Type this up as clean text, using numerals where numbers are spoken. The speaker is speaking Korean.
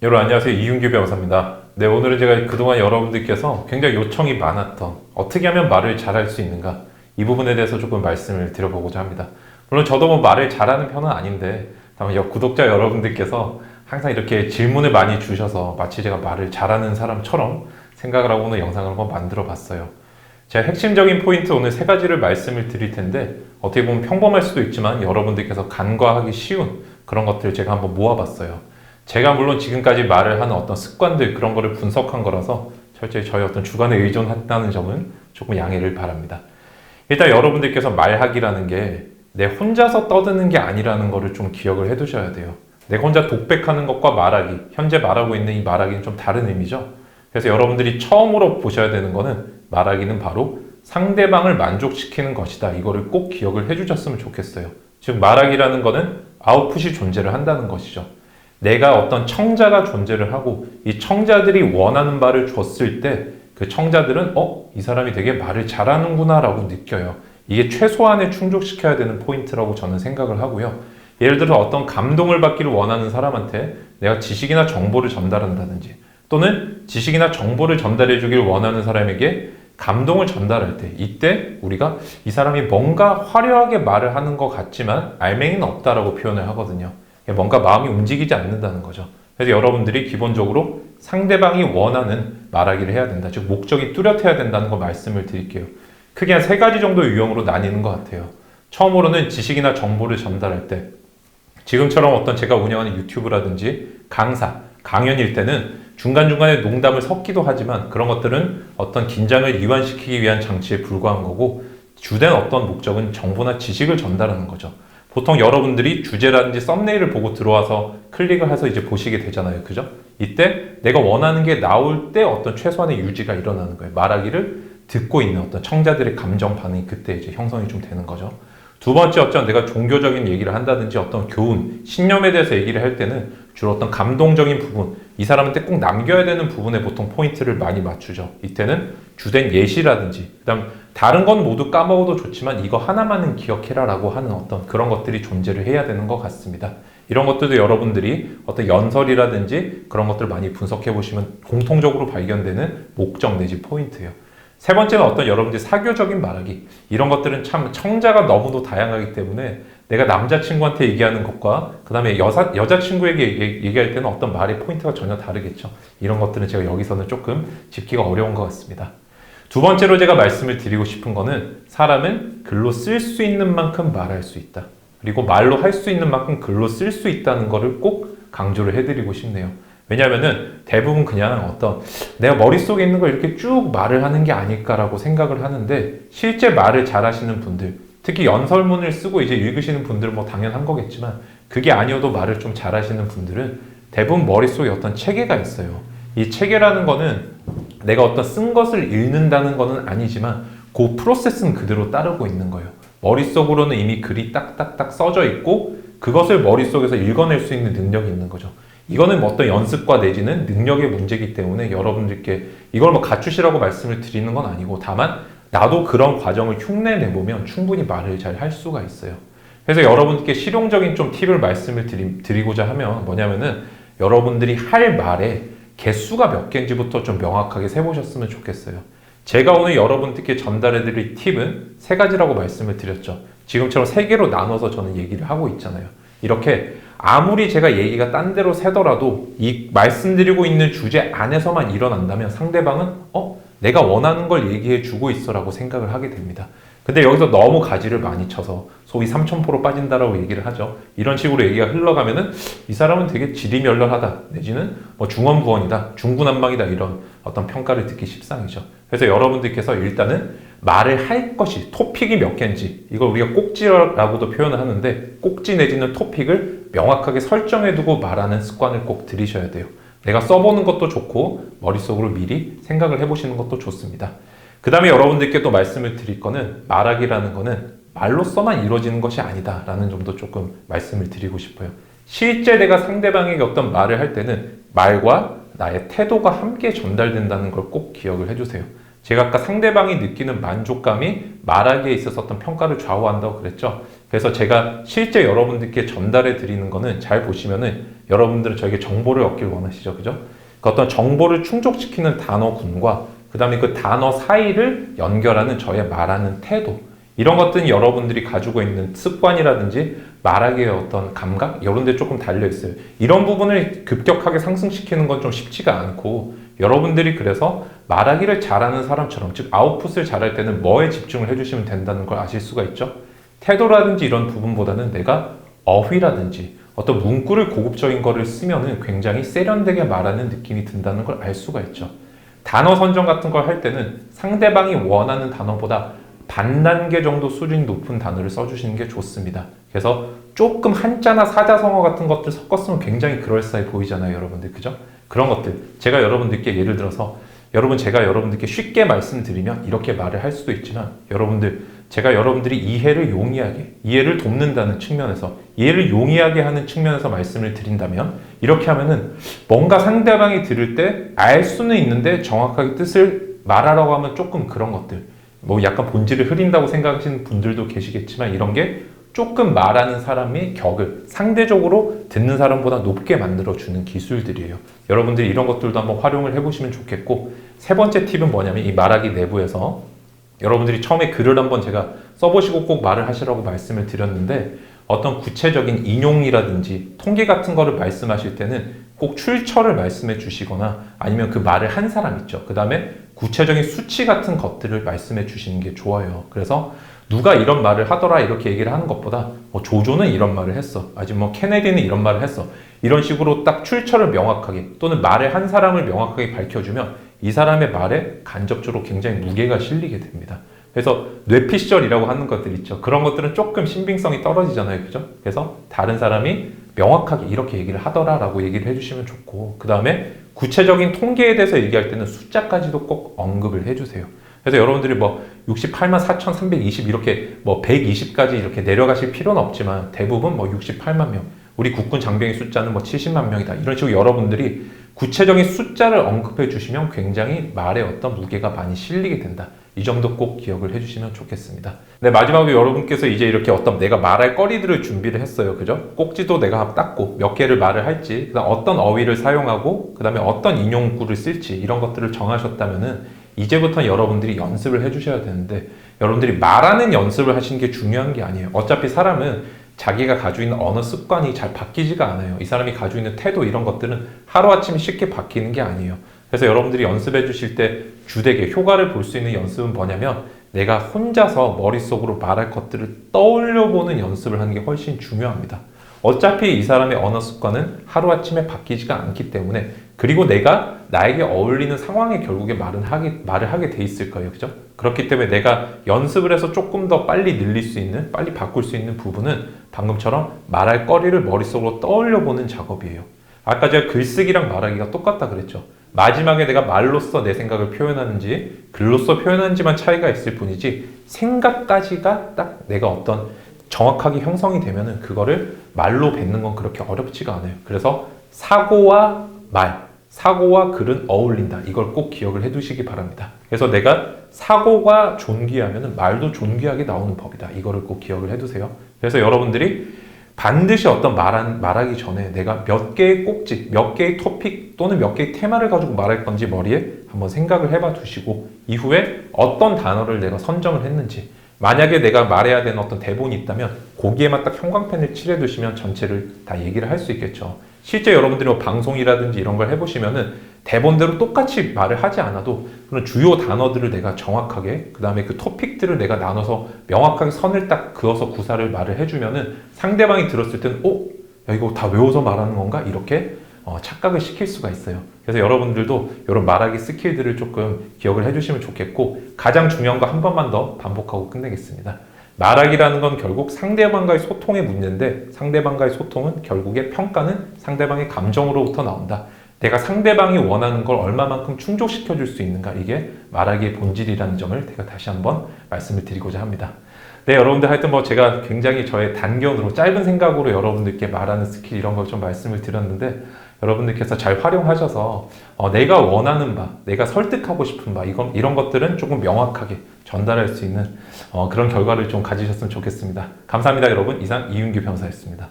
여러분 안녕하세요. 이윤규 변호사입니다. 네, 오늘은 제가 그동안 여러분들께서 굉장히 요청이 많았던 어떻게 하면 말을 잘할 수 있는가 이 부분에 대해서 조금 말씀을 드려보고자 합니다. 물론 저도 뭐 말을 잘하는 편은 아닌데 다만 구독자 여러분들께서 항상 이렇게 질문을 많이 주셔서 마치 제가 말을 잘하는 사람처럼 생각을 하고 오늘 영상을 한번 만들어 봤어요. 제가 핵심적인 포인트 오늘 세 가지를 말씀을 드릴 텐데 어떻게 보면 평범할 수도 있지만 여러분들께서 간과하기 쉬운 그런 것들을 제가 한번 모아봤어요. 제가 물론 지금까지 말을 하는 어떤 습관들 그런 거를 분석한 거라서 철저히 저희 어떤 주관에 의존한다는 점은 조금 양해를 바랍니다. 일단 여러분들께서 말하기라는 게 내 혼자서 떠드는 게 아니라는 거를 좀 기억을 해 두셔야 돼요. 내가 혼자 독백하는 것과 말하기, 현재 말하고 있는 이 말하기는 좀 다른 의미죠. 그래서 여러분들이 처음으로 보셔야 되는 거는 말하기는 바로 상대방을 만족시키는 것이다. 이거를 꼭 기억을 해 주셨으면 좋겠어요. 즉 말하기라는 거는 아웃풋이 존재를 한다는 것이죠. 내가 어떤 청자가 존재를 하고 이 청자들이 원하는 말을 줬을 때 그 청자들은 이 사람이 되게 말을 잘하는구나 라고 느껴요. 이게 최소한에 충족시켜야 되는 포인트라고 저는 생각을 하고요. 예를 들어 어떤 감동을 받기를 원하는 사람한테 내가 지식이나 정보를 전달한다든지 또는 지식이나 정보를 전달해 주길 원하는 사람에게 감동을 전달할 때 이때 우리가 이 사람이 뭔가 화려하게 말을 하는 것 같지만 알맹이는 없다라고 표현을 하거든요. 뭔가 마음이 움직이지 않는다는 거죠. 그래서 여러분들이 기본적으로 상대방이 원하는 말하기를 해야 된다. 즉 목적이 뚜렷해야 된다는 거 말씀을 드릴게요. 크게 한 세 가지 정도의 유형으로 나뉘는 것 같아요. 처음으로는 지식이나 정보를 전달할 때 지금처럼 어떤 제가 운영하는 유튜브라든지 강사, 강연일 때는 중간중간에 농담을 섞기도 하지만 그런 것들은 어떤 긴장을 이완시키기 위한 장치에 불과한 거고 주된 어떤 목적은 정보나 지식을 전달하는 거죠. 보통 여러분들이 주제라든지 썸네일을 보고 들어와서 클릭을 해서 이제 보시게 되잖아요. 그죠? 이때 내가 원하는 게 나올 때 어떤 최소한의 유지가 일어나는 거예요. 말하기를 듣고 있는 어떤 청자들의 감정 반응이 그때 이제 형성이 좀 되는 거죠. 두 번째 어떤 내가 종교적인 얘기를 한다든지 어떤 교훈, 신념에 대해서 얘기를 할 때는 주로 어떤 감동적인 부분, 이 사람한테 꼭 남겨야 되는 부분에 보통 포인트를 많이 맞추죠. 이때는 주된 예시라든지, 그다음 다른 건 모두 까먹어도 좋지만 이거 하나만은 기억해라 라고 하는 어떤 그런 것들이 존재를 해야 되는 것 같습니다. 이런 것들도 여러분들이 어떤 연설이라든지 그런 것들을 많이 분석해 보시면 공통적으로 발견되는 목적 내지 포인트예요. 세 번째는 어떤 여러분들이 사교적인 말하기. 이런 것들은 참 청자가 너무도 다양하기 때문에 내가 남자친구한테 얘기하는 것과 그 다음에 여자친구에게 얘기할 때는 어떤 말의 포인트가 전혀 다르겠죠. 이런 것들은 제가 여기서는 조금 짚기가 어려운 것 같습니다. 두 번째로 제가 말씀을 드리고 싶은 거는 사람은 글로 쓸 수 있는 만큼 말할 수 있다. 그리고 말로 할 수 있는 만큼 글로 쓸 수 있다는 거를 꼭 강조를 해드리고 싶네요. 왜냐하면은 대부분 그냥 어떤 내가 머릿속에 있는 걸 이렇게 쭉 말을 하는 게 아닐까라고 생각을 하는데 실제 말을 잘하시는 분들, 특히 연설문을 쓰고 이제 읽으시는 분들은 뭐 당연한 거겠지만 그게 아니어도 말을 좀 잘하시는 분들은 대부분 머릿속에 어떤 체계가 있어요. 이 체계라는 거는 내가 어떤 쓴 것을 읽는다는 거는 아니지만 그 프로세스는 그대로 따르고 있는 거예요. 머릿속으로는 이미 글이 딱딱딱 써져 있고 그것을 머릿속에서 읽어낼 수 있는 능력이 있는 거죠. 이거는 뭐 어떤 연습과 내지는 능력의 문제이기 때문에 여러분들께 이걸 뭐 갖추시라고 말씀을 드리는 건 아니고 다만 나도 그런 과정을 흉내 내보면 충분히 말을 잘 할 수가 있어요. 그래서 여러분께 실용적인 좀 팁을 말씀을 드리고자 하면 뭐냐면은 여러분들이 할 말에 개수가 몇 개인지부터 좀 명확하게 세보셨으면 좋겠어요. 제가 오늘 여러분들께 전달해드릴 팁은 세 가지라고 말씀을 드렸죠. 지금처럼 세 개로 나눠서 저는 얘기를 하고 있잖아요. 이렇게 아무리 제가 얘기가 딴 데로 새더라도 이 말씀드리고 있는 주제 안에서만 일어난다면 상대방은 내가 원하는 걸 얘기해 주고 있어 라고 생각을 하게 됩니다. 근데 여기서 너무 가지를 많이 쳐서 소위 삼천포로 빠진다라고 얘기를 하죠. 이런 식으로 얘기가 흘러가면은 이 사람은 되게 지리멸렬하다 내지는 뭐 중언부언이다 중구난방이다 이런 어떤 평가를 듣기 십상이죠. 그래서 여러분들께서 일단은 말을 할 것이 토픽이 몇 개인지 이걸 우리가 꼭지라고도 표현을 하는데 꼭지 내지는 토픽을 명확하게 설정해두고 말하는 습관을 꼭 들이셔야 돼요. 내가 써보는 것도 좋고 머릿속으로 미리 생각을 해보시는 것도 좋습니다. 그 다음에 여러분들께 또 말씀을 드릴 거는 말하기라는 거는 말로써만 이루어지는 것이 아니다 라는 점도 조금 말씀을 드리고 싶어요. 실제 내가 상대방에게 어떤 말을 할 때는 말과 나의 태도가 함께 전달된다는 걸 꼭 기억을 해주세요. 제가 아까 상대방이 느끼는 만족감이 말하기에 있어서 어떤 평가를 좌우한다고 그랬죠. 그래서 제가 실제 여러분들께 전달해 드리는 거는 잘 보시면은 여러분들은 저에게 정보를 얻길 원하시죠. 그죠? 그 어떤 정보를 충족시키는 단어군과 그 다음에 그 단어 사이를 연결하는 저의 말하는 태도, 이런 것들은 여러분들이 가지고 있는 습관이라든지 말하기의 어떤 감각 이런 데 조금 달려있어요. 이런 부분을 급격하게 상승시키는 건 좀 쉽지가 않고, 여러분들이 그래서 말하기를 잘하는 사람처럼, 즉 아웃풋을 잘할 때는 뭐에 집중을 해주시면 된다는 걸 아실 수가 있죠. 태도라든지 이런 부분보다는 내가 어휘라든지 어떤 문구를 고급적인 거를 쓰면은 굉장히 세련되게 말하는 느낌이 든다는 걸 알 수가 있죠. 단어 선정 같은 걸 할 때는 상대방이 원하는 단어보다 반 단계 정도 수준이 높은 단어를 써주시는 게 좋습니다. 그래서 조금 한자나 사자성어 같은 것들 섞었으면 굉장히 그럴싸해 보이잖아요, 여러분들. 그죠? 그런 것들. 제가 여러분들께 예를 들어서, 제가 여러분들께 쉽게 말씀드리면 이렇게 말을 할 수도 있지만, 제가 여러분들이 이해를 용이하게, 이해를 돕는다는 측면에서, 이해를 용이하게 하는 측면에서 말씀을 드린다면, 이렇게 하면은 뭔가 상대방이 들을 때 알 수는 있는데 정확하게 뜻을 말하라고 하면 조금 그런 것들, 뭐 약간 본질을 흐린다고 생각하시는 분들도 계시겠지만, 이런 게 조금 말하는 사람의 격을 상대적으로 듣는 사람보다 높게 만들어주는 기술들이에요. 여러분들이 이런 것들도 한번 활용을 해보시면 좋겠고, 세 번째 팁은 뭐냐면, 이 말하기 내부에서 여러분들이 처음에 글을 한번 제가 써보시고 꼭 말을 하시라고 말씀을 드렸는데, 어떤 구체적인 인용이라든지 통계 같은 거를 말씀하실 때는 꼭 출처를 말씀해 주시거나, 아니면 그 말을 한 사람 있죠. 그 다음에 구체적인 수치 같은 것들을 말씀해 주시는 게 좋아요. 그래서 누가 이런 말을 하더라 이렇게 얘기를 하는 것보다, 조조는 이런 말을 했어, 아직 케네디는 이런 말을 했어, 이런 식으로 딱 출처를 명확하게, 또는 말을 한 사람을 명확하게 밝혀주면 이 사람의 말에 간접적으로 굉장히 무게가 실리게 됩니다. 그래서 뇌피셜이라고 하는 것들 있죠. 그런 것들은 조금 신빙성이 떨어지잖아요. 그죠? 그래서 다른 사람이 명확하게 이렇게 얘기를 하더라 라고 얘기를 해주시면 좋고, 그 다음에 구체적인 통계에 대해서 얘기할 때는 숫자까지도 꼭 언급을 해주세요. 그래서 여러분들이 68만 4,320 이렇게 120까지 이렇게 내려가실 필요는 없지만, 대부분 68만 명, 우리 국군 장병의 숫자는 70만 명이다, 이런 식으로 여러분들이 구체적인 숫자를 언급해 주시면 굉장히 말에 어떤 무게가 많이 실리게 된다. 이 정도 꼭 기억을 해주시면 좋겠습니다. 네, 마지막으로 여러분께서 이제 이렇게 어떤 내가 말할 거리들을 준비를 했어요. 그죠? 꼭지도 내가 땄고, 몇 개를 말을 할지, 그다음 어떤 어휘를 사용하고, 그 다음에 어떤 인용구를 쓸지, 이런 것들을 정하셨다면은 이제부터 여러분들이 연습을 해주셔야 되는데, 여러분들이 말하는 연습을 하시는 게 중요한 게 아니에요. 어차피 사람은 자기가 가지고 있는 언어 습관이 잘 바뀌지가 않아요. 이 사람이 가지고 있는 태도, 이런 것들은 하루아침에 쉽게 바뀌는 게 아니에요. 그래서 여러분들이 연습해 주실 때 주되게 효과를 볼 수 있는 연습은 뭐냐면, 내가 혼자서 머릿속으로 말할 것들을 떠올려보는 연습을 하는 게 훨씬 중요합니다. 어차피 이 사람의 언어 습관은 하루아침에 바뀌지가 않기 때문에, 그리고 내가 나에게 어울리는 상황에 결국에 말을 하게 돼 있을 거예요. 그죠? 그렇기 때문에 내가 연습을 해서 조금 더 빨리 늘릴 수 있는, 빨리 바꿀 수 있는 부분은 방금처럼 말할 거리를 머릿속으로 떠올려보는 작업이에요. 아까 제가 글쓰기랑 말하기가 똑같다 그랬죠. 마지막에 내가 말로써 내 생각을 표현하는지 글로써 표현하는지만 차이가 있을 뿐이지, 생각까지가 딱 내가 어떤 정확하게 형성이 되면은 그거를 말로 뱉는 건 그렇게 어렵지가 않아요. 그래서 사고와 글은 어울린다. 이걸 꼭 기억을 해두시기 바랍니다. 그래서 내가 사고가 존귀하면 말도 존귀하게 나오는 법이다. 이거를 꼭 기억을 해두세요. 그래서 여러분들이 반드시 어떤 말하기 전에 내가 몇 개의 꼭지, 몇 개의 토픽 또는 몇 개의 테마를 가지고 말할 건지 머리에 한번 생각을 해봐 두시고, 이후에 어떤 단어를 내가 선정을 했는지, 만약에 내가 말해야 되는 어떤 대본이 있다면 거기에만 딱 형광펜을 칠해 두시면 전체를 다 얘기를 할 수 있겠죠. 실제 여러분들이 방송이라든지 이런 걸 해보시면은 대본대로 똑같이 말을 하지 않아도 그런 주요 단어들을 내가 정확하게, 그 다음에 그 토픽들을 내가 나눠서 명확하게 선을 딱 그어서 구사를 말을 해주면은 상대방이 들었을 때는 야, 이거 다 외워서 말하는 건가? 이렇게 착각을 시킬 수가 있어요. 그래서 여러분들도 이런 말하기 스킬들을 조금 기억을 해주시면 좋겠고, 가장 중요한 거 한 번만 더 반복하고 끝내겠습니다. 말하기라는 건 결국 상대방과의 소통의 문제인데, 상대방과의 소통은 결국에 평가는 상대방의 감정으로부터 나온다. 내가 상대방이 원하는 걸 얼마만큼 충족시켜 줄 수 있는가, 이게 말하기의 본질이라는 점을 제가 다시 한번 말씀을 드리고자 합니다. 네, 여러분들 하여튼 제가 굉장히 저의 단견으로 짧은 생각으로 여러분들께 말하는 스킬 이런 걸 좀 말씀을 드렸는데, 여러분들께서 잘 활용하셔서 내가 원하는 바, 내가 설득하고 싶은 바, 이런 것들은 조금 명확하게 전달할 수 있는 그런 결과를 좀 가지셨으면 좋겠습니다. 감사합니다, 여러분. 이상 이윤규 변호사였습니다.